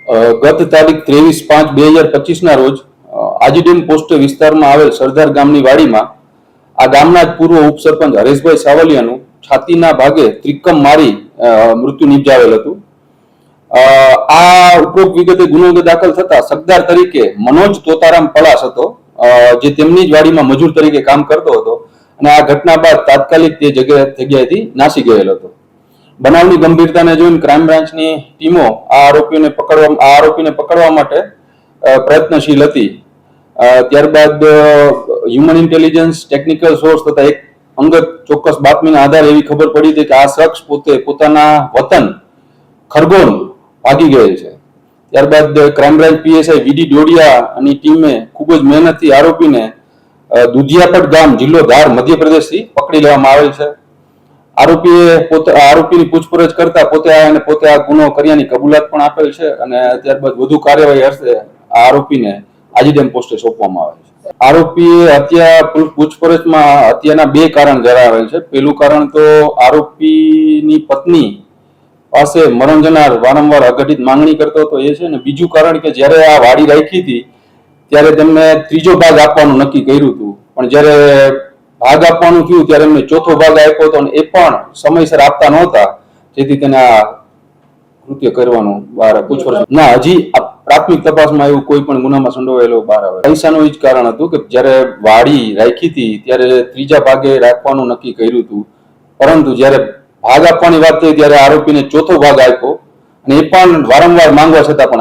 ગત તારીખ 23/5/2025 રોજ આજીડેમ પોસ્ટ વિસ્તારમાં આવેલ સરદાર ગામની વાડીમાં આ ગામના પૂર્વ ઉપસરપંચ હરેશભાઈ સાવલિયાનું છાતીના ભાગે ત્રિકમ મારી મૃત્યુ નિપજાવેલ હતું। આ ઉપરોક્ત વિગતે ગુનો દાખલ થતા સગદાર તરીકે મનોજ તોતારામ પલાસ હતો, જે તેમની જ વાડીમાં મજૂર તરીકે કામ કરતો હતો અને આ ઘટના બાદ તાત્કાલિક તે જગ્યાએથી નાસી ગયેલ હતો। બનાવની ગંભીરતાને જોઈને ક્રાઇમ બ્રાન્ચની ટીમો આ આરોપીને પકડવા માટે પ્રયત્નશીલ હતી। ત્યારબાદ હ્યુમન ઇન્ટેલિજન્સ, ટેકનિકલ સોર્સ તથા એક અંગત ચોક્કસ બાતમીના આધારે એવી ખબર પડી હતી કે આ શખ્સ પોતે પોતાના વતન ખરગોન ભાગી ગયેલ છે। ત્યારબાદ ક્રાઇમ બ્રાન્ચ પીએસઆઈ વીડી ડોડિયાની ટીમે ખૂબ જ મહેનતથી આરોપીને દુધિયાપટ ગામ, જિલ્લો ધાર, મધ્યપ્રદેશથી પકડી લેવામાં આવેલ છે। આરોપીની પૂછપરછ કરતા પોતે આ ગુનો કર્યાની કબૂલાત પણ આપેલ છે અને ત્યારબાદ વધુ કાર્યવાહી અર્થે આ આરોપીને આજીડેમ પોસ્ટે સોંપવામાં આવે છે। આરોપીએ પૂછપરછમાં હત્યાના 2 કારણ જણાવેલ છે। પહેલું કારણ તો આરોપીની પત્ની પાસે મરણ જનાર વારંવાર અઘટિત માંગણી કરતો હતો એ છે, અને બીજું કારણ કે જ્યારે આ વાડી રાખી હતી ત્યારે તેમને 3જો ભાગ આપવાનું નક્કી કર્યું હતું, પણ જ્યારે ભાગ આપવાનું થયું ત્યારે એમને 4થો ભાગ આપ્યો હતો અને એ પણ સમયસર આપતા નહોતા, જેથી તેને આ કૃત્ય કરવાનું બહાર પૂછપરછ ના હજી પ્રાથમિક તપાસમાં એવું કોઈ પણ ગુનામાં સંડોવાયેલો બહાર આવે। પૈસાનું જ કારણ હતું કે જ્યારે વાડી રાખી હતી ત્યારે 3જા ભાગે રાખવાનું નક્કી કર્યું હતું, પરંતુ જ્યારે ભાગ આપવાની વાત થઈ ત્યારે આરોપીને 4થો ભાગ આપ્યો અને એ પણ વારંવાર માંગવા છતાં પણ